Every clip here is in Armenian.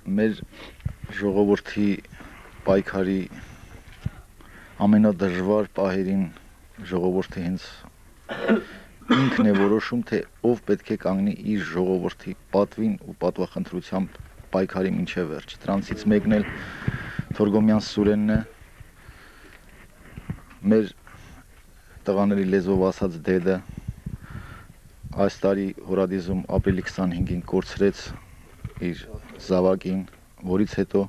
մեր ժողովրդի պայքարի ամենադժվար պահերին ժողովրդը հենց ինքն է որոշում, թե ով պետք է կանգնի իր ժողովրդի պատվին ու պատվախնդրությամբ պայքարի մինչև վերջ։ Դրանցից մեկն էլ Թորգոմյան Սուրենն է, մեր տղաների լեզվով ասած դեդը այս տարի հորադիզում ապրիլի 25-ին կորցրեց իր զավակին, որից հետո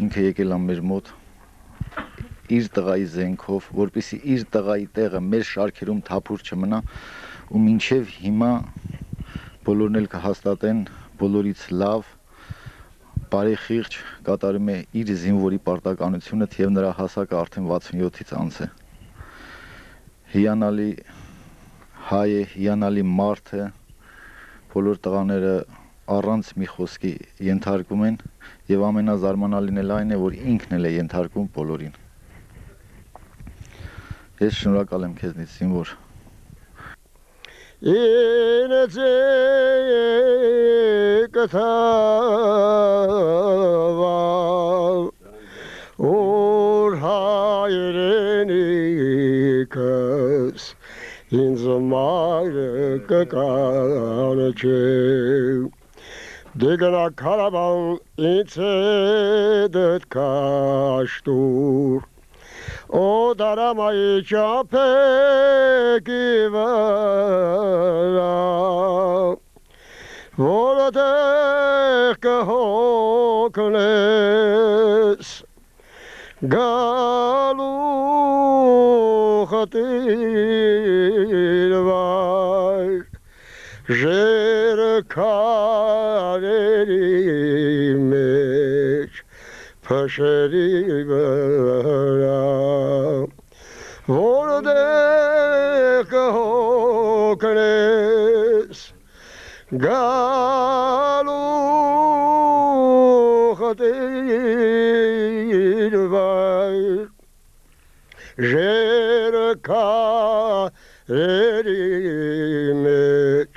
ինքը եկել է մեր մոտ իր տղայի զենքով, որպեսզի իր տղայի տեղը մեր շարքերում թափուր չմնա ու մինչև հիմա բոլորն էլ կհաստատեն, բոլորից լավ բարեխիղճ կատարում է իր զինվորի պարտականությունը, թեև նրա հասակը արդեն 67-ից անց է։ Հիանալի հայ է, հիանալի մարդ է, բոլոր տղաները առանց մի խոսքի ենթարկում են եւ ամենազարմանալին էլ այն է, որ ինքն էլ է ենթարկում բոլորին։ Ես շնորհակալ եմ քեզնից, զինվոր։ Or հայրենիքս ինձ մայրը կկանչի Դեգնա քարավան ինձ դդ կաշտուր O դարամայի ճապեկի վրա Որտեղ կհոգնես գալու խտիր վայր ժերքարերի մեջ փշերի վրա որտեղ կհոգնես գալու խտիր վայր ժերքարերի մեջ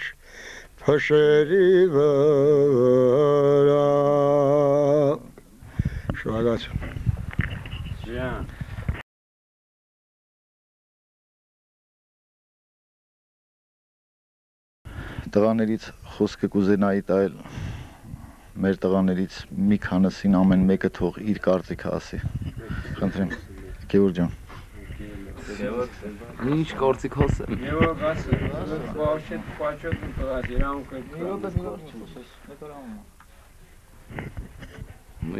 փշերի վրա Շնորհակալություն Տղաներից խոսքը կուզենայի տալ մեր տղաներից մի քանիսին ամեն մեկը թող իր կարծիքը ասի։ Խնդրեմ, Գևորգ ջան։ Ինչ կարծիք ասեմ։ Գևորգ ասը, բաշետ պաչոտ տղաս իրանքը։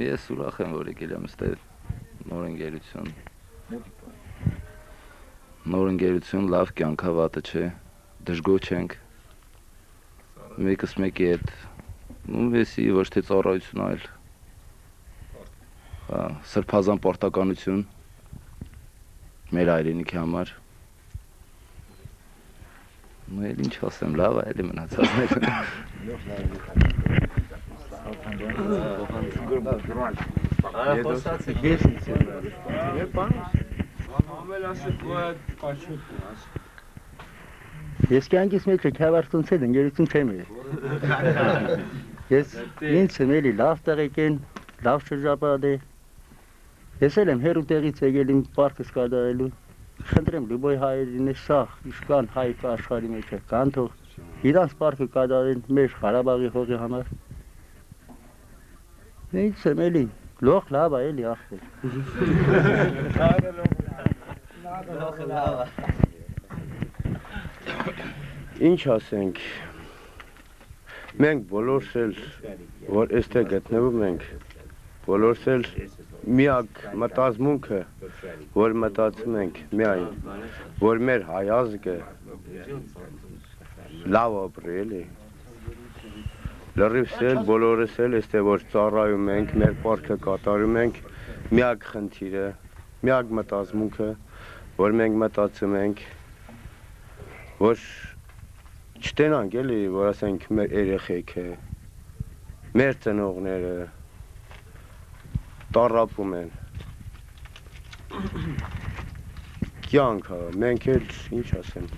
Ես ուրախ եմ, որ եկել եմ ստեղ նոր ընկերություն։ Նոր ընկերություն, լավ կյանք հավատը չէ, դժգոհ չենք։ Մեկս մեկի հետ վեսի ոչ թե ծառայություն այլ սրբազան պարտականություն մեր հայրենիքի համար Էլ ինչ ասեմ, լավ է, էլի մնացածները Ես կյանքիս մեջ քավարտունցել ընկերություն չեմ եղել։ Ես ինձ եմ էլի լավ տեղեկ են, լավ շրջապատ է։ Ես էլ եմ հերու տեղից եկել իմ պարտքս կատարելու։ Խնդրեմ լույբոյ հայերին է սաղ, իշկան հայ աշխարհի մեջ է, կան թող իրանց պարտքը կատարեն մեր Ղարաբաղի հողի համար։ Ինձ եմ էլի, լող լավ է էլի ախտեր։ Ինչ ասենք, մենք բոլորս էլ, որ էստեղ գտնվում ենք, բոլորս էլ միակ մտածմունքը, որ մտածում ենք միայն, որ մեր հայ ազգը լավ ապրի էլի։ Լրիվս էլ, բոլորս էլ էստեղ որ ծառայում ենք, մեր պարտքը կատարում ենք, միակ խնդիրը, միակ մտածմունքը, որ մենք մտածում ենք, որ չտենանք էլի, որ ասենք մեր երեխեքը, մեր ծնողները տառապում են։ Կյանքը, մենք էլ ինչ ասեմ,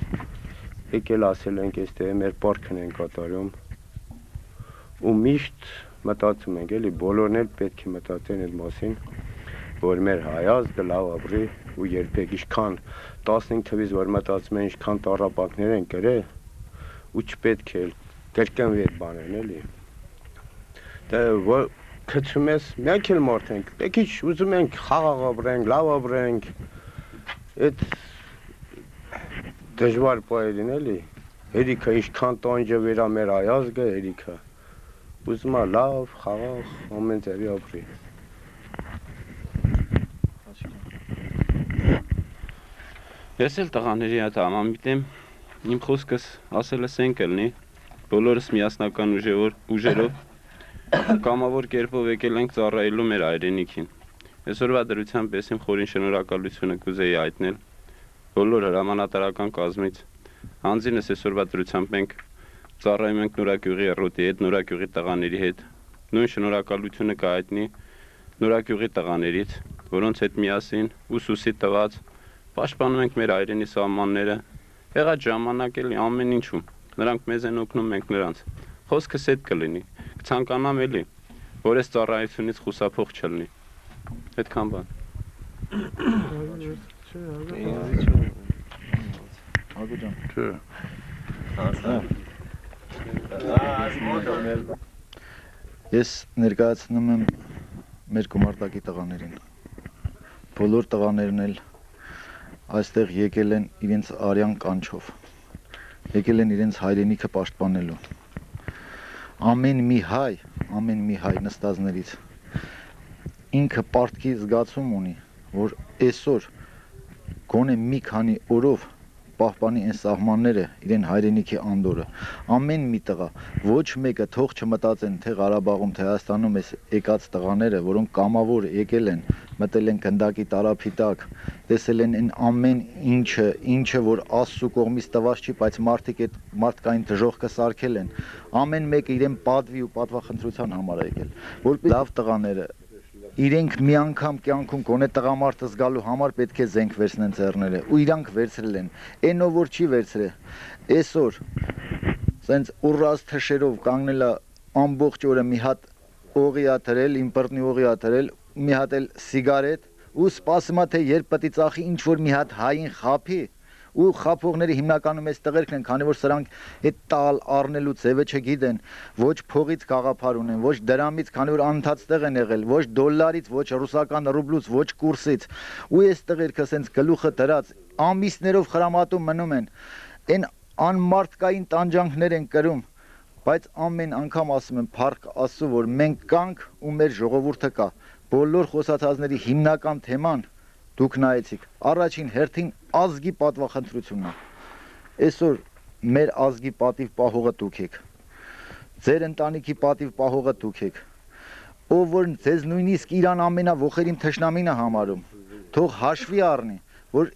եկել ասել ենք էստեղ մեր պարտքն են կատարում ու միշտ մտածում ենք, էլի բոլորն էլ պետք է մտածեն այդ մասին, որ մեր հայազգը լավ ապրի ու երբեք ինչքան 15 թվից որ մտածում են ինչքան տառապանքներ են կրել ու չպետք է կրկնվի այդ բաներն էլի։ Դա որ քչում ես, մենք էլ մարդ ենք, եկի ուզում ենք խաղաղ ապրենք, լավ ապրենք, այդ դժվար պահերին էլի, հերիքը ինչքան տանջը վերա մեր հայազգը, հերիքը, ուզում է լավ, խաղաղ, ամեն ձևի ապրի։ Ես էլ տղաների հետ համամիտ եմ, իմ խոսքս ասելս են կլնի, բոլորս միասնական ուժերով կամավոր կերպով եկել ենք ծառայելու մեր հայրենիքին։ Այսօրվա դրությամբ ես իմ խորին շնորհակալությունը կուզեի հայտնել բոլոր հրամանատարական կազմից։ Հանձինս այսօրվա դրությամբ մենք ծառայում ենք Նորագյուղի Էռոտի հետ, Նորագյուղի տղաների հետ։ Նույն շնորհակալությունը կհայտնի Նորագյուղի տղաներից, որոնց հետ միասին ուսուսի տված պաշտպանում ենք մեր հայրենի սահմանները, եղած ժամանակ էլի ամեն ինչում, նրանք մեզ են օգնում, մենք նրանց։ Խոսքս էդ կլինի, կցանկանամ էլի, որ այս ծառայությունից խուսափող չլինի։ Այդքան բան։ Ես ներկայացնում եմ մեր գումարտակի տղաներին։ Բոլոր տղաներն էլ այստեղ եկել են իրենց արյան կանչով, եկել են իրենց հայրենիքը պաշտպանելու։ Ամեն մի հայ նստածներից ինքը պարտքի զգացում ունի, որ այսօր գոնե մի քանի օրով պահպանի այն սահմանները իրեն հայրենիքի անդորը։ Ամեն մի տղա, ոչ մեկը թող չմտածեն թե Ղարաբաղում, թե Հայաստանում այս եկած տղաները, որոնք կամավոր եկել են, մտել են գնդակի տարափի տակ, տեսել են այն ամեն ինչը, որ Աստծո կողմից տված չի, բայց մարդիկ այդ մարդկային դժոխքը սարքել են։ Ամեն մեկը իրեն պատվի ու պատվախնդրության համար է եկել, որպես լավ տղաները իրենք մի անգամ կյանքում գոնե տղամարդը զգալու համար պետք է զենք վերցնեն ձեռները ու իրանք վերցրել են։ Այնով որ չի վերցրել, այսօր սենց ուռած թշերով կանգնելա ամբողջ օրը մի հատ օղի ա դրել, իմպորտնի օղի ա դրել, մի հատ էլ սիգարետ ու սպասում ա թե երբ պետք է ծախի ինչ որ մի հատ հային խափի ու խափողները հիմնականում այս տղերքն են, քանի որ սրանք այդ տալ առնելու ձևը չգիտեն, ոչ փողից գաղափար ունեն, ոչ դրամից, քանի որ անընդհատ տեղ են եղել, ոչ դոլարից, ոչ ռուսական ռուբլուց, ոչ կուրսից։ Ու այս տղերքը սենց գլուխը դրած ամիսներով խրամատում մնում են, այն անմարդկային տանջանքներ են կրում, բայց ամեն անգամ ասում եմ փառք Աստծո, որ մենք կանք ու մեր ժողովուրդը կա։ Բոլոր խոսացածների հիմնական թեման դուք նայեցիք, առաջին հերթին ազգի պատվախնդրությունն է։ Այսօր մեր ազգի պատիվ պահողը դուք եք։ Ձեր ընտանիքի պատիվ պահողը դուք եք։ Ով որ ձեզ նույնիսկ իրան ամենավոխերին թշնամին է համարում, թող հաշվի առնի, որ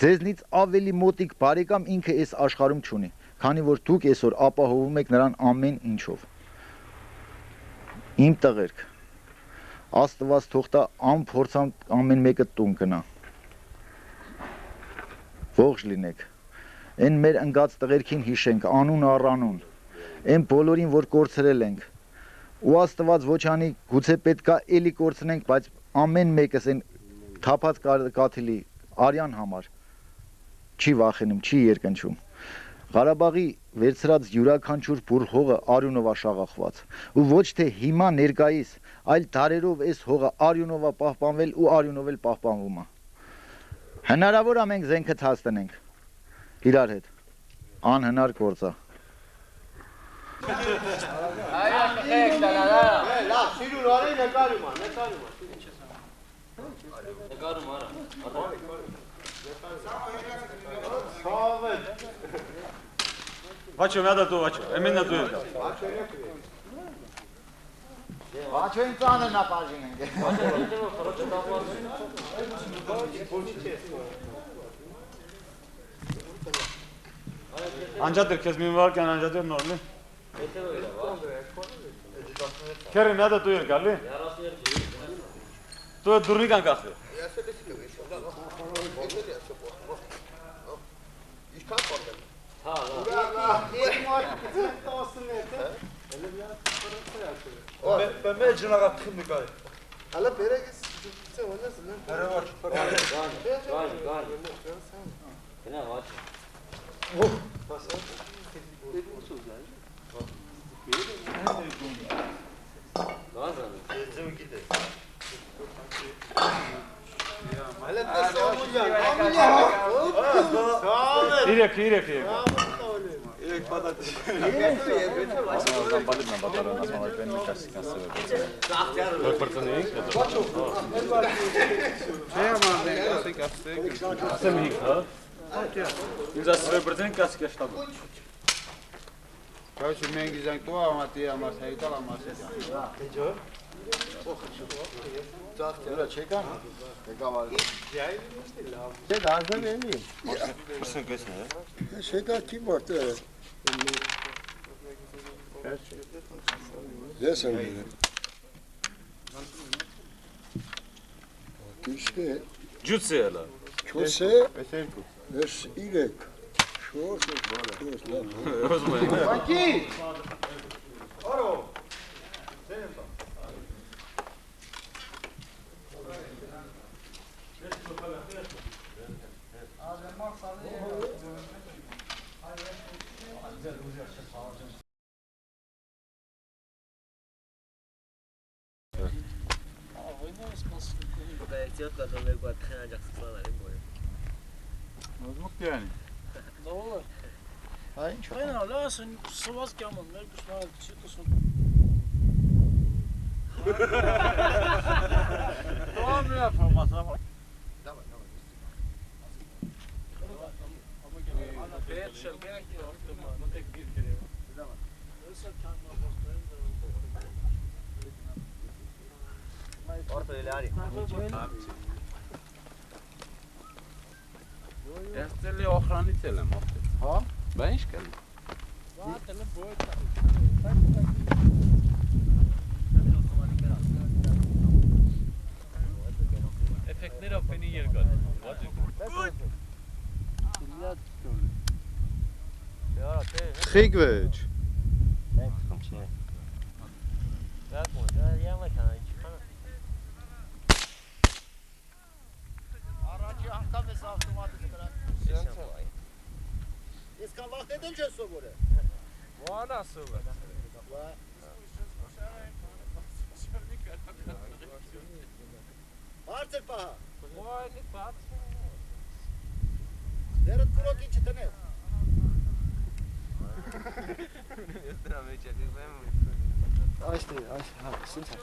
ձեզնից ավելի մոտիկ բարեկամ ինքը այս աշխարհում չունի, քանի որ դուք այսօր ապահովում եք նրան ամեն ինչով։ Իմ տղերք, Աստված թող տա անփորձան ամեն մեկը տուն գնա։ Ողջ լինեք։ Այն մեր ընկած տղերքին հիշենք անուն առ անուն։ Այն բոլորին որ կորցրել ենք։ Ու Աստված ոչ անի գուցե պետքա էլի կորցնենք, բայց ամեն մեկս այն թափած կաթիլի արյան համար չի վախենում, չի երկնչում։ Ղարաբաղի վերցրած յուրաքանչյուր բուռ հողը արյունով աշաղախված ու ոչ թե հիմա ներկայիս, այլ դարերով այս հողը արյունով է պահպանվել ու արյունով էլ պահպանվում է։ Հնարավոր է մենք զենքը ցածտնենք իրար հետ։ Անհնար գործ է։ Լավ, սիրուն արի նկարում է։ Նկարում արա։ Вачо, надо то, вачо. Именно то это. Վաչո ինձ անն ապաժին ենք։ Անջատır, քեզ մի վարքան անջատır նորմալ։ Քերը надо то եկալի։ То դուրնի կան կախը։ Ինչքան փոխել։ Հա, Մեջնաղա թխնիկայ։ Հələ բերəգես ջուկցə 원래는 հərəվաչ։ Գնա ված։ Իրեք։ Երեք պատատ։ Ինձ ասել բրդեն կասկե շտաբը։ Короче, մենք իզանք տո ամատի ամաս հայտալ ամասը։ Էջո։ Ծախտերը չեկան։ Եկավարի։ Դե դարձան էլի։ Մսնկեսն է։ Շեկա չի մորտը։ Ես եմ։ Կիշե։ Ջուցելա։ Չոսե։ Ես իրեք։ Շորս։ Բանկի։ Արո։ Ozmuk yani. Ne olur? Hayır çok. Aynen hala sen sıvaz kamın. Ne kuşlar çıkıyorsun. Tamam ya formasına bak. Esteli охранитель եմ։ Հա։ Բա ինչ կան։ Efektlerով բենի երկար։ Խիգվեջ։ Առաջի անգամ ես ավտոմատիկ դրան։ Ես կան վախտել չես սովորը։ Վանա սովը։ Բարձր պահա։ Վայնի բաց։ Դերդ կրոկին չտնես։ Ես դրա մեջ եմ։ Այստե, հա, սենց է։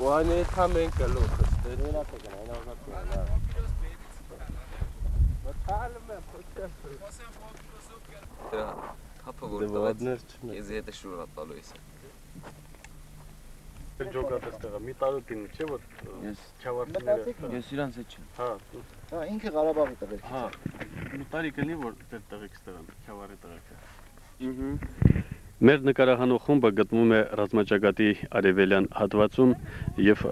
Վայնի թամ են կլոքս։ Դերնա կգնա, այն ազատ։ Մտալում եմ փոքր։ Հապը որ տվեց, ես հետը շուրա տալու ես։ Ջոկատստեղը մի տարուտին չէ որ Ես չավարտները։ ես իրանց հետ չեմ։ Հա, Հա, ինքը Ղարաբաղի տղեկ։ հա։ Մի տարի կնի որ դեր տղեկ ստեղան, չավարի տղեկը։ Մեր նկարահանող խումբը գտնվում է ռազմաճակատի արևելյան հատվածում եւ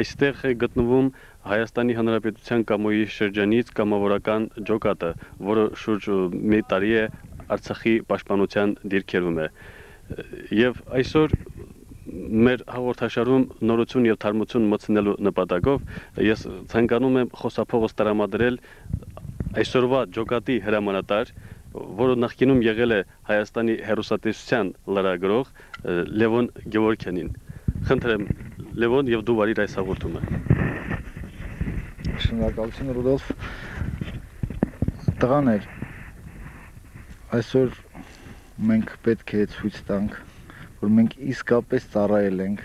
այստեղ է գտնվում Հայաստանի Հանրապետության Կամոյի շրջանից կամավորական ջոկատը, որը շուրջ մի տարի է Արցախի պաշտպանության դիրքերում է։ Եվ այսօր մեր հաղորդաշարում նորություն եւ թարմություն մտցնելու նպատակով ես ցանկանում եմ խոսափողս տրամադրել այսօրվա ջոկատի հրամանատար, որը նախկինում եղել է Հայաստանի հերոսատեսության լրագրող Լևոն Գևորգյանին։ Խնդրեմ Լևոն եւ դու վարիր այս հաղորդումը։ Շնորհակալություն Ռուդոլֆ։ Տղաներ, այսօր մենք պետք է ցույց տանք, որ մենք իսկապես ծառայել ենք,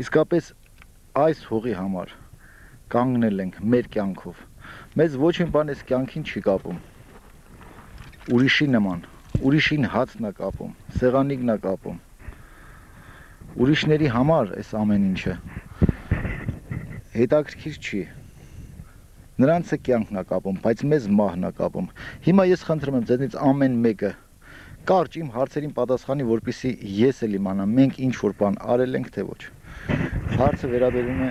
իսկապես այս հողի համար կանգնել ենք մեր կյանքով։ Մեզ ոչինչ բան էս կյանքին չի կապում։ Ուրիշի նման, ուրիշին հացն է կապում, սեղանիկն է կապում։ Ուրիշների համար էս ամեն ինչը հետաքրքիր չի։ Նրանց է կյանքն է կապում, բայց մեզ մահն է կապում։ Հիմա ես խնդրում եմ ձեզնից ամեն մեկը կարճ իմ հարցերին պատասխանի, որպեսզի ես էլ իմանամ, մենք ինչ որ բան արել ենք, թե ոչ։ Հարցը վերաբերում է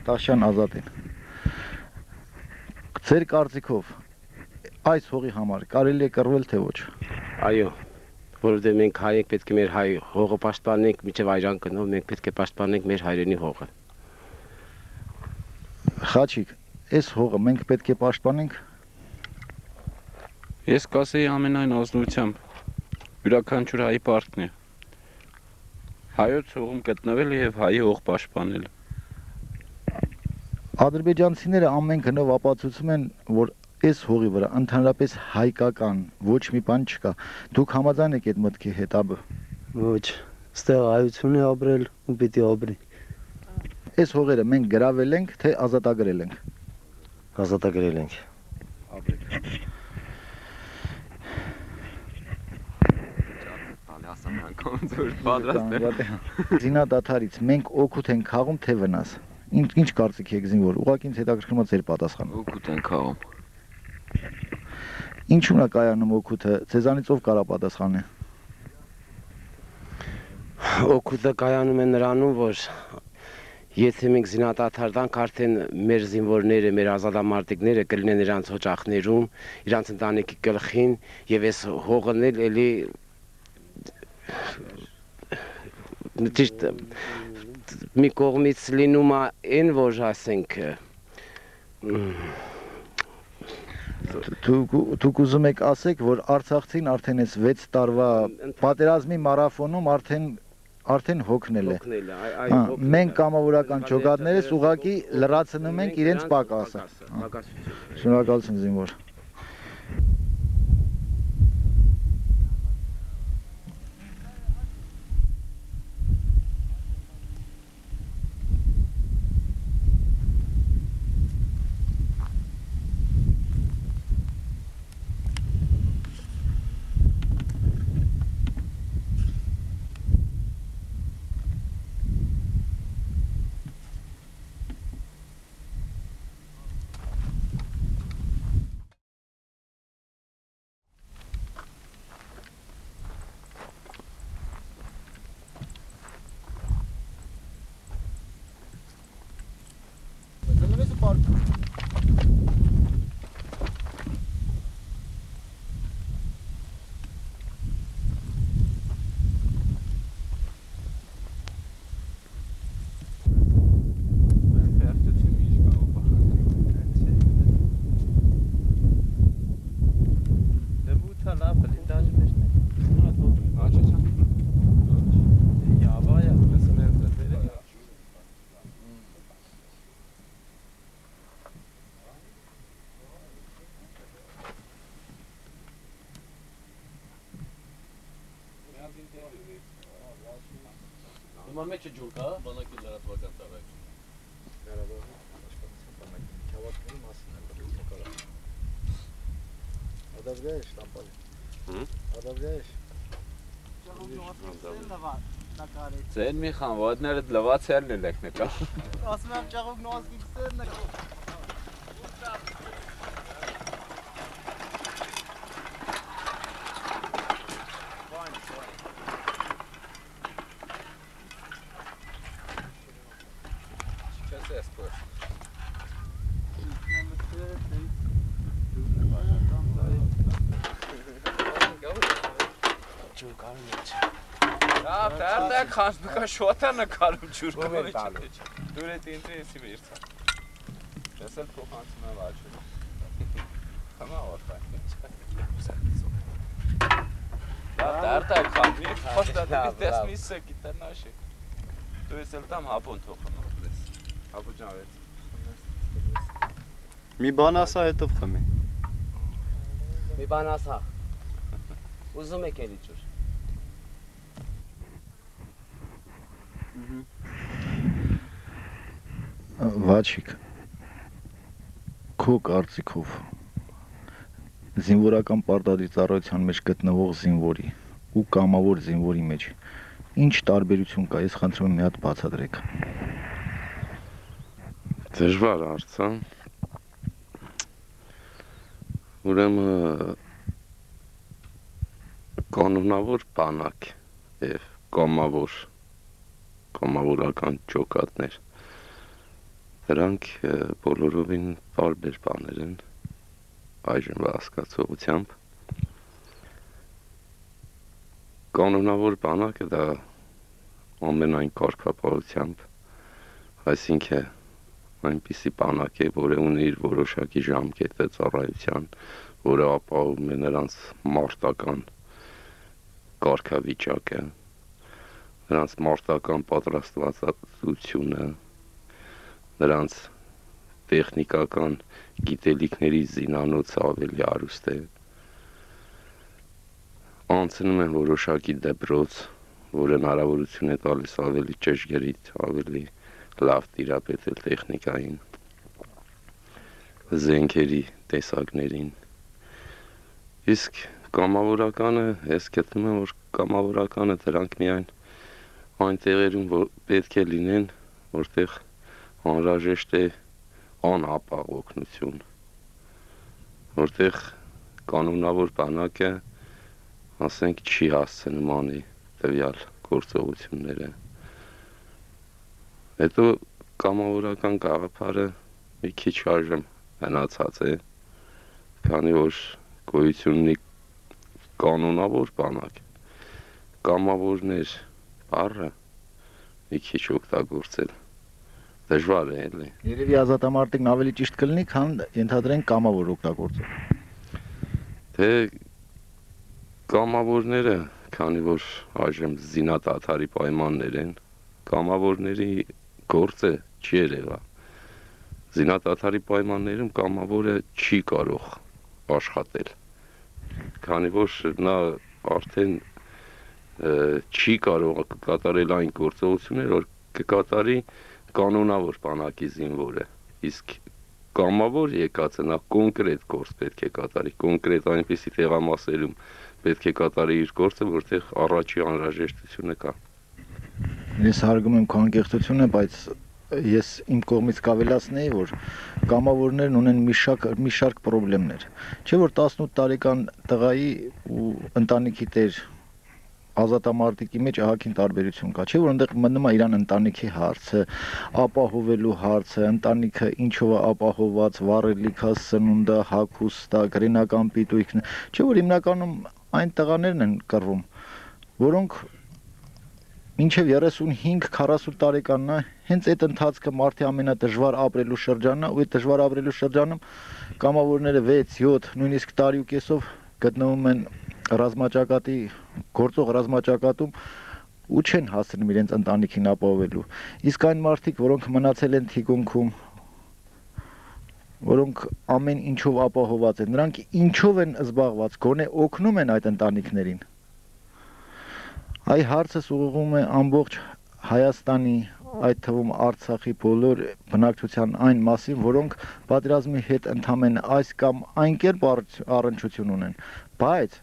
Տաշյան Ազատին։ Ձեր կարծիքով այս հողի համար կարելի է կռվել, թե ոչ։ Այո, որովհետև մենք հայ ենք, պետք է մեր հայ հողը պաշտպանենք, մինչև այրան կնով մենք պետք է պաշտպանենք մեր հայրենի հողը։ Խաչիկ, այս հողը մենք պետք է պաշտպանենք։ Ես կասեի ամենայն ազնվությամբ յուրաքանչյուր հայի պարտքն է հայոց հողում գտնվել եւ հայի հող պաշտպանել։ Ադրբեջանցիները ամեն քնով ապացուցում են, որ այս հողի վրա ընդհանրապես հայկական ոչ մի բան չկա։ Դուք համաձայն եք այդ մտքի հետ, աբը։ Ոչ, ստեղ հայություն է ապրել ու պիտի ապրի։ Այս հողերը մենք գրավել ենք, թե ազատագրել ենք։ Ազատագրել ենք։ Զինադադարից մենք օգուտ ենք խաղում, թե վնաս։ Ինչ կարծիք եք զինվոր։ Ուղղակի ինձ հետաքրքրում է ձեր պատասխանը։ Օգուտ են խաղում։ Ինչու՞ն է կայանում օգուտը։ Ձեզանից ով կարա պատասխանի։ Օգուտը կայանում է նրանում, որ եթե մենք զինադադար տանք, արդեն մեր զինվորները, մեր ազատամարտիկները կլինեն իրանց օջախներում, իրանց ընտանիքի գլխին եւ այս հողն էլ էլի ճիշտ մի կողմից լինում է այն, որ ասենք Դուք ուզում եք ասեք, որ Արցախցին արդեն այս 6 տարվա պատերազմի մարաֆոնում արդեն հոգնել է։ Մենք կամավորական ջոկատներս ուղղակի լրացնում ենք իրենց պակասը։ Շնորհակալություն զինվոր։ Հիմա մեջը ջուր կա, բանակի լրատվական տարակ։ Adavdeş tampali. Adavdeş. Ձեն մի խան, ոտները լվացել ելեք նկա։ Ասում եմ ճաղուկ նոզկի գսեն նկա։ Խանձնկա շոտ է նկարում ջուր կողի դուր էտ ինձի եսի վերցա ես էլ փոխանցում եմ աչում համա որդայն դարդա խանձնի պաշտա դեպիս տեսմի սեկի տնաշի դու ես էլ տամ հապոն թողում հապո ջան վեց մի բան ասա հետով խմի։ Մի բան ասա։ Ուզում եք էլի ջուր։ Վաչիկ, քո կարծիքով զինվորական պարտադիր ծառայության մեջ գտնվող զինվորի ու կամավոր զինվորի մեջ ինչ տարբերություն կա, ես խնդրում եմ մի հատ բացատրեք։ Դժվար հարց է։ Ուրեմն կանոնավոր բանակ եւ կամավորական ջոկատներ դրանք բոլորովին տարբեր բաներ են այժմ հասկացողությամբ Կանոնավոր բանակը դա ամենայն կարգապահությամբ, այսինքն այնպիսի բանակ է, որը ունի իր որոշակի ժամկետը ծառայության, որը ապահովում է նրանց մարտական կարգավիճակը, նրանց մարտական պատրաստվածությունը, նրանց տեխնիկական գիտելիքների զինանոցը ավելի հարուստ է, անցնում են որոշակի դպրոց, որը հնարավորություն է տալիս ավելի ճշգրիտ, ավելի լավ տիրապետել տեխնիկային, զենքերի տեսակներին։ Իսկ կամավորականը, ես գտնում եմ, որ կամավորականը դրանք միայն այն տեղերում որ պետք է լինեն, որտեղ անհրաժեշտ է անհապաղ օգնություն, որտեղ կանոնավոր բանակը, ասենք, չի հասցնում անի տվյալ գործողությունները։ Հետո կամավորական գաղափարը մի քիչ այժմ հնացած է, քանի որ գոյություն ունի կանոնավոր բանակ, կամավորներ բառը մի քիչ օգտագործել դժվար է էլի։ Երևի ազատամարտիկն ավելի ճիշտ կլինի, քան ենթադրենք կամավոր օգտագործել։ Թե կամավորները, քանի որ այժմ զինադադարի պայմաններ են, կամավորների գործը չի երևա։ Զինադադարի պայմաններում կամավորը չի կարող աշխատել, քանի որ նա արդեն չի կարող կատարել այն գործողությունները, որ կկատարի կանոնավոր բանակի զինվորը, իսկ կամավոր եկածը նա կոնկրետ գործ պետք է կատարի, կոնկրետ այնպիսի տեղամասերում պետք է կատարի իր գործը, որտեղ առաջի անհրաժեշտությունը կա։ Ես հարգում եմ քո անկեղծությունը, բայց ես իմ կողմից կավելացնեի, որ կամավորներն ունեն մի շարք խնդիրներ։ Չէ՞ որ 18 տարեկան տղայի ու ընտանիքի տեր ազատամարտիկի մեջ ահագին տարբերություն կա, չէ՞ որ այնտեղ մնում է իրան ընտանիքի հարցը, ապահովելու հարցը, ընտանիքը ինչով է ապահովված, վառելիքա, սնունդը, հագուստը, գրինական պիտույքն, չէ՞ որ հիմնականում այն տղաներն են կռվում, որոնք մինչև 35-40 տարեկանն է, հենց այդ ընթացքը մարդի ամենադժվար ապրելու շրջանն է, ու այդ դժվար ապրելու շրջանում կամավորները 6-7, նույնիսկ տարի ու կեսով գտնվում են ռազմաճակատի գործող ռազմաճակատում ու չեն հասնում իրենց ընտանիքին ապահովելու։ Իսկ այն մարդիկ, որոնք մնացել են թիկունքում, որոնք ամեն ինչով ապահոված են, նրանք ինչով են զբաղված, գոնե օգնում են այդ ընտանիքներին։ Այ հարցս ուղղվում է ամբողջ Հայաստանի, այդ թվում Արցախի բոլոր բնակչության այն մասին, որոնք պատերազմի հետ ընդհանրեն այս կամ այն կերպ առնչություն ունեն, բայց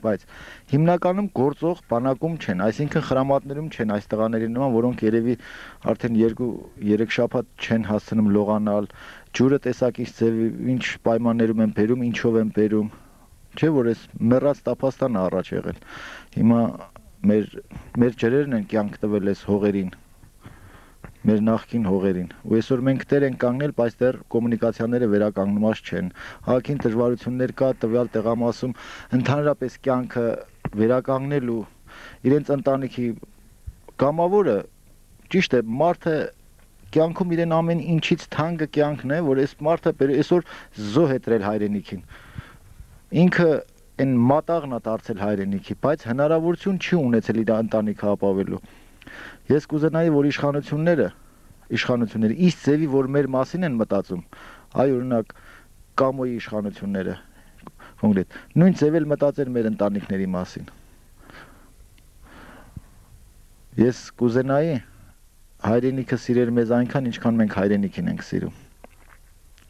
հիմնականում գործող բանակում չեն, այսինքն խրամատներում չեն այս տղաների նման, որոնք երևի արդեն 2-3 շաբաթ չեն հասցնում լողանալ, ջուրը տեսակից ձև ինչ պայմաններում են բերում, ինչով են բերում, չէ՞ որ այս մեռած տափաստան է առաջ եղել։ Հիմա մեր ջրերն են կյանք տվել այս հողերին, մեր նախկին հողերին, ու այսօր մենք տեր ենք կանգնել, բայց դեռ կոմունիկացիաները վերականգնված չեն, ահագին դժվարություններ կա տվյալ տեղամասում ընդհանրապես կյանքը վերականգնելու, իրենց ընտանիքի կամավորը, ճիշտ է, մարդը կյանքում իրեն ամեն ինչից թանկը կյանքն է, որ այս մարդը այսօր զոհ է տրել հայրենիքին, ինքը այն մատաղն է դարձել հայրենիքի, բայց հնարավորություն չի ունեցել իր ընտանիքը ապահովելու։ Ես կուզենայի, որ իշխանությունները իս ձևի, որ մեր մասին են մտածում, այ օրինակ Կամոյի իշխանությունները, կոնկրետ, նույն ձև էլ մտածել մեր ընտանիքների մասին։ Ես կուզենայի հայրենիքը սիրել մեզ այնքան, ինչքան մենք հայրենիքին ենք սիրում։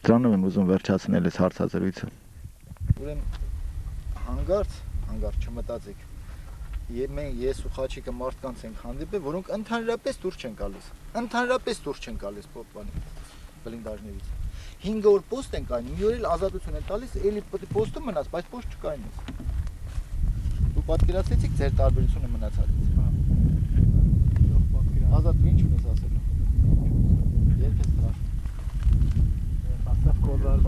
Դրանով եմ ուզում վերջացնել այս հարցազրույցը։ Ուրեմն հանգարց չմտածեք։ Ես ու Խաչիկը մարդկանց ենք հանդիպել, որոնք ընդհանրապես դուրս չեն գալիս բլինդաժներից։ 5 օր պոստ են կայնում, մի օր էլ ազատություն են տալիս, էլի պետք է պոստում մնաս, բայց պոստ չկայնես։ Դու պատկերացրեցիք ձեր տարբերությունը մնացածից։ Ազատ, դու ինչ ունես ասելու։ Երբ ես տրաշում։ Ասավ կոզար,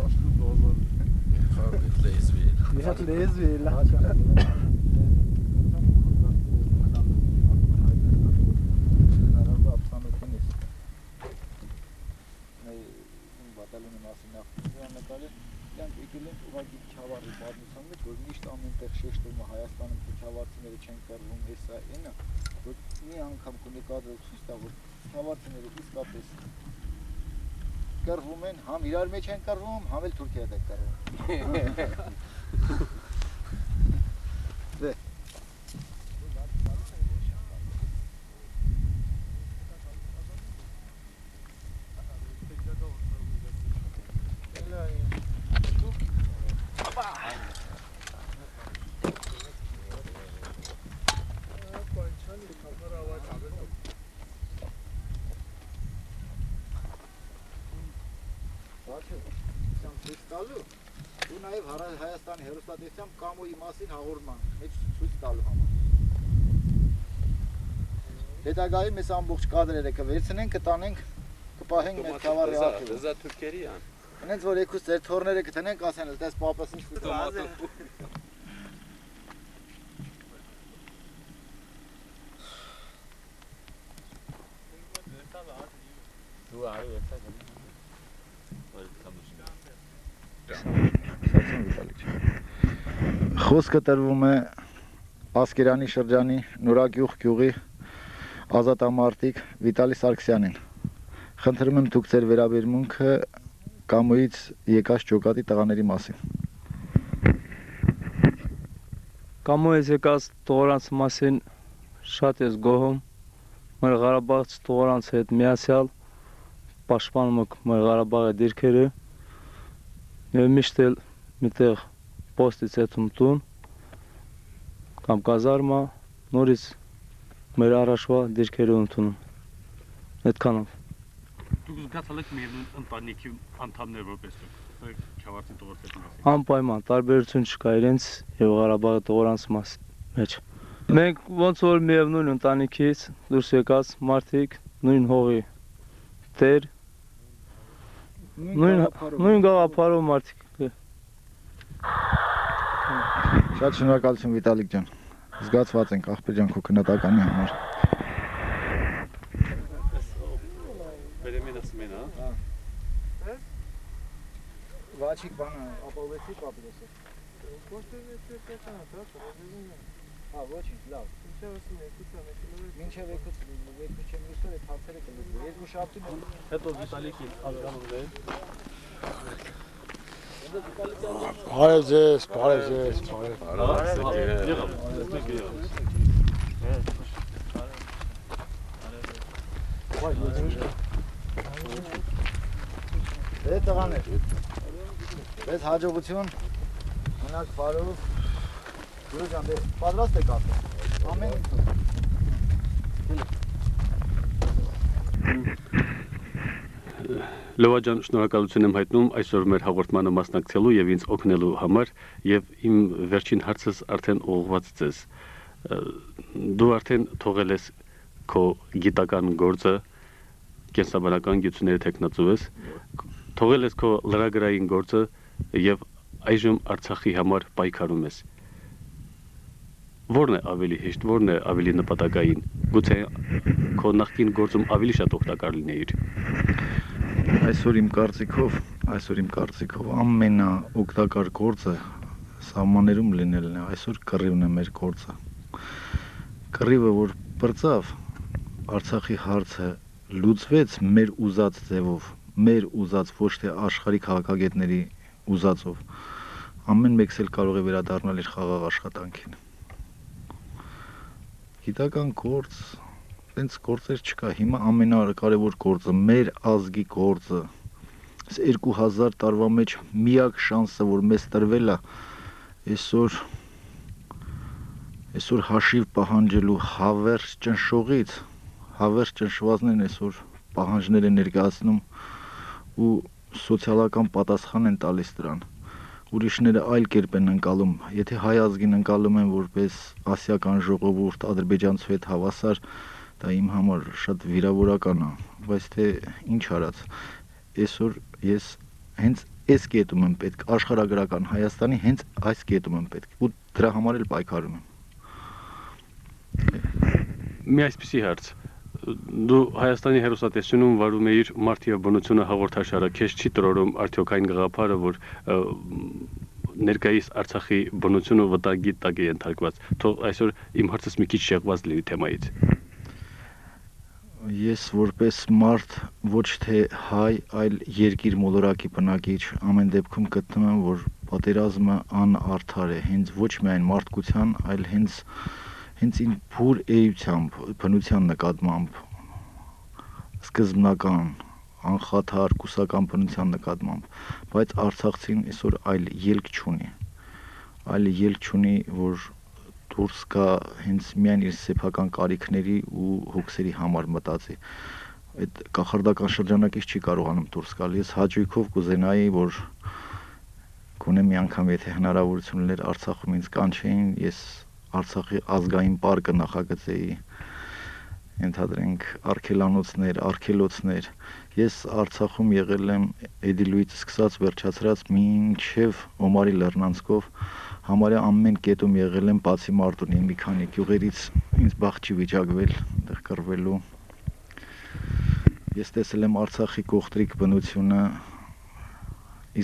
Lezville. Lezville. Կատալոնի մասին նախնի նկարել, իրանք եկել են ուղղակի Քյավառի պատմության մեջ, որ միշտ ամենտեղ շեշտում է Հայաստանում քյավառցիները չեն կռվում, էսա այնը, որ մի անգամ կունի կադրը ցույց տա, որ քյավառցիները իսկապես կռվում են, համ իրար մեջ են կռվում, համ էլ Թուրքիա հետ կռվում։ Դե ու նաև Հայաստանի հեռուստատեսությամբ Կամոյի մասին հաղորդման մեջ ցույց տալու համար։ Հետագայում mēs ամբողջ կադրերը կվերցնենք, կտանենք, կպահենք մեր Քյավառի արխիվում։ Դեզա թուրքերի ան։ Հենց որ եկուս ձեր թորները կտնենք, ասեն, «Տես պապս ինչ ֆուտբոլ է»։ Դու արի վերցա գնի։ Խոսքը տրվում է Ասկերանի շրջանի Նորագյուղ գյուղի ազատամարտիկ Վիտալի Սարգսյանին։ Խնդրում եմ դուք ձեր վերաբերմունքը Կամոյից եկած ջոկատի տղաների մասին։ Կամոյից եկած տղարանց մասին շատ ես գոհում։ Մեր Ղարաբաղց տղարանց հետ միասյալ պաշտպանում ենք մեր Ղարաբաղի դիրքերը։ Եվ միշտ էլ միտեղ պոստից հետում տուն կամ կազարմա նորից մեր առաջվա դիրքերը ընդունում։ Այդքանով։ Դուք զգացել եք միևնույն ընտանիքի անդամներ որպես դուք Քյավառցի տղորտերի մասին։ Անպայման տարբերություն չկա իրենց եւ Ղարաբաղի տղորանց մեջ։ Մենք ոնց որ միևնույն ընտանիքից դուրս եկած մարդիկ, նույն հողի տեր, նույն գաղափարով մարդիկ։ Շատ շնորհակալություն Վիտալիկ ջան։ Զգացված ենք աղբեր ջան քո քննադատականի համար։ Վաչիկ բանը ապահովեցի պապիրոսը։ Հա, ոչինչ, լավ։ Մինչև եկուց չեմ լուսել, այդ հարցերը կլուծվի։ Երկուշաբթի հետո Վիտալիկին ազգանունվել։ Բարև ձեզ, բարև ձեզ, Դե տղաներ, ես հաջողություն, մնաք բարով, Գուրո ջան, դե պատրաստ եք ասել, ամեն Լովա ջան, շնորհակալություն եմ հայտնում այսօր մեր հաղորդմանը մասնակցելու եւ ինձ օգնելու համար եւ իմ վերջին հարցս արդեն ուղղված ձեզ։ Դու արդեն թողել ես քո գիտական գործը, կենսաբանական գիտությունների տեխնացու ես, թողել ես քո լրագրային գործը եւ այժմ Արցախի համար պայքարում ես։ Որն է ավելի հեշտ, որն է ավելի նպատակային։ Գուցե քո նախկին գործում ավելի շատ օգտակար լինեիր։ Այսօր իմ կարծիքով ամենաօգտակար գործը սահմաններում լինելն է, այսօր կռիվն է մեր գործը։ Կռիվը որ բրծավ, Արցախի հարցը լուծվեց մեր ուզած ձևով, մեր ուզած ոչ թե աշխարհի քաղաքագետների ուզածով։ Ամեն մեկս էլ կարող է վերադառնալ իր խաղաղ աշխատանքին։ Գիտական գործ, տենց գործեր չկա, հիմա ամենակարևոր գործը, մեր ազգի գործը, 2000 տարվա մեջ միակ շանսը, որ մեզ տրվել է, այսօր հաշիվ պահանջելու հավերժ ճնշողից, հավերժ ճնշվածներն այսօր պահանջներ են ներկայացնում ու սոցիալական պատասխան են տալիս դրան։ Ուրիշները այլ կերպ են ընկալում, եթե հայ ազգին ընկալում են որպես ասիական ժողովուրդ, ադրբեջանցու հետ հավասար, դա իմ համար շատ վիրավորական է, բայց թե ինչ արած, այսօր ես հենց այս կետում եմ պետք, աշխարհագրական Հայաստանի հենց այս կետում եմ պետք, ու դրա համար էլ պայքարում եմ։ Մի այսպիսի հարց, Դու Հայաստանի հերոսատեսությունում վարում էիր «Մարդ և բնությունը» հաղորդաշարը, քեզ չի տրորում արդյոք այն գաղափարը, որ ներկայիս Արցախի բնությունը վտանգի տակ է ենթարկված։ Թող այսօր իմ հարցս մի քիչ շեղված լինի թեմայից։ Ես որպես մարդ ոչ թե հայ, այլ երկիր մոլորակի բնակիչ ամեն դեպքում գտնում եմ, որ պատերազմը անարդար է, հենց ոչ միայն մարդկության, այլ հենց ին փուր էությամբ, բնության նկատմամբ, սկզբնական, անխաթար կուսական բնության նկատմամբ, բայց Արցախցին այսօր այլ ելք չունի, որ դուրս գա հենց միայն իր սեփական կարիքների ու հոգսերի համար մտածի։ Այդ կախարդական շրջանակից չի կարողանում դուրս գալ։ Ես հաճույքով կուզենայի, որ գոնե մի անգամ եթե հնարավորություն ուներ Արցախում ինձ կանչեին, ես Արցախի ազգային պարկը նախագծեի, ենթադրենք արգելոցներ։ Ես Արցախում եղել եմ Էդիլուից սկսած վերջացրած մինչև Օմարի լեռնանցքով, համարյա ամեն կետում եղել եմ, բացի Մարտունի մի քանի գյուղերից ինձ բախտ չի վիճակվել այնտեղ կռվելու։ Ես տեսել եմ Արցախի կողտրիկ բնությունը,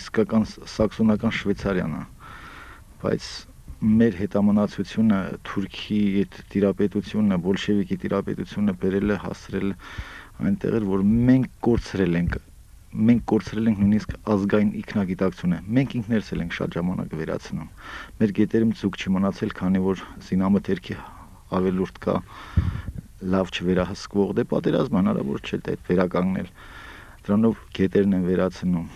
իսկական սաքսոնական Շվեյցարիան է, բայց մեր հետամնացությունը Թուրքի այդ տիրապետությունը, բոլշևիկի տիրապետությունը բերել է հասցրել այնտեղ, որ մենք կորցրել ենք նույնիսկ ազգային ինքնագիտակցությունը, մենք ինքներս ենք շատ ժամանակ վերացնում, մեր գետերում ձուկ չի մնացել, քանի որ զինամթերքի ավելուրդ կա, լավ չվերահսկվող, դե պատերազմ հնարավոր չէ դա վերականգնել, դրանով գետերն են վերացնում,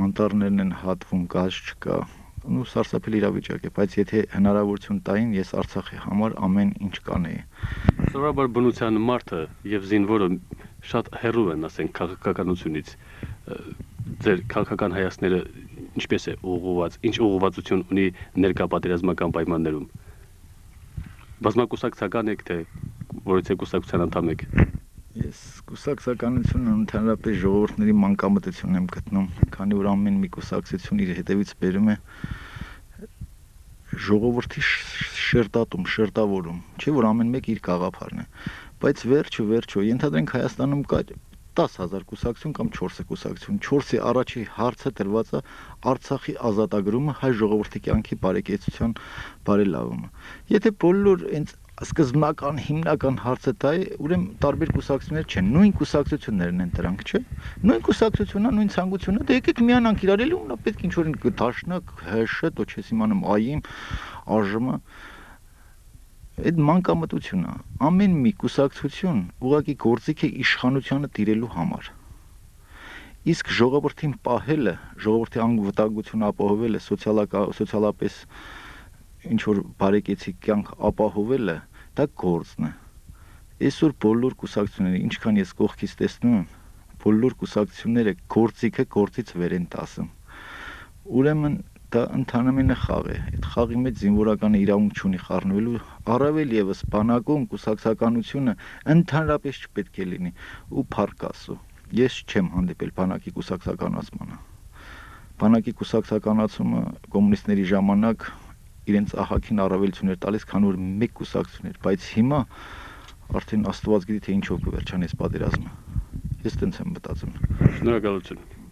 անտառներն են հատվում, գազ չկա, ու սարսափելի իրավիճակ է, բայց եթե հնարավորություն տային, ես Արցախի համար ամեն ինչ կանեի։ Սովորաբար բնության մարդը եւ զինվորը շատ հեռու են, ասենք, քաղաքականությունից։ Ձեր քաղաքական հայացքները ինչպես է ուղղված, ինչ ուղղվածություն ունի ներկա պատերազմական պայմաններում։ Բազմակուսակցական եք թե որից է կուսակցության անդամ եք։ Ես կուսակցականությունը ընդհանրապես ժողովուրդների մանկամտություն եմ գտնում, քանի որ ամեն մի կուսակցություն իր հետևից բերում է ժողովրդի շերտավորում, չէ՞ որ ամեն մեկ իր գաղափարն է, բայց վերջո, ենթադրենք Հայաստանում կա 10,000 կուսակցություն կամ 4 կուսակցություն, 4-ի առաջի հարցը դրված է Արցախի ազատագրումը, հայ ժողովրդի կյանքի բարեկեցության բարելավումը։ Եթե բոլոր այնց սկզբնական հիմնական հարցը դա է, ուրեմն տարբեր կուսակցություններ չեն, նույն կուսակցություններն են դրանք, չէ՞։ Նույն կուսակցությունն է, նույն ցանկությունը, դե եկեք միանանք իրար էլի ու պետք ինչ որ դաշնակ, ՀՇ, դո չես իմանում ԱԻՄ, ԱԺՄ, այդ մանկամտությունը, ամեն մի կուսակցություն ուղղակի գործիք է իշխանությանը տիրելու համար։ Իսկ ժողովրդին պահելը, ժողովրդի անվտանգությունը ապահովելը, սոցիալապես ինչ որ բարեկեցիկ կյանք ապահովելը, դա գործն է։ Այսօր բոլոր կուսակցությունները, ինչքան ես կողքից տեսնում եմ, բոլոր կուսակցությունները գործիքը գործից վեր են տասում։ Ուրեմն դա ընդհանրապես խաղ է։ Այդ խաղի մեջ զինվորականը իրավունք չունի խառնվելու, առավել եւս բանակում կուսակցականությունը ընդհանրապես չպետք է լինի ու փառք Աստծո։ Ես չեմ հանդիպել բանակի կուսակցականացմանը։ Բանակի կուսակցականացումը կոմունիստների ժամանակ իրենց ահագին առավելություններ տալիս, քան որ մեկ կուսակցություն էր, բայց հիմա արդեն Աստված գիտի թե ինչով կվերջանես պատերազմը։ Ես տենց եմ մտածում։ Շնորհակալություն։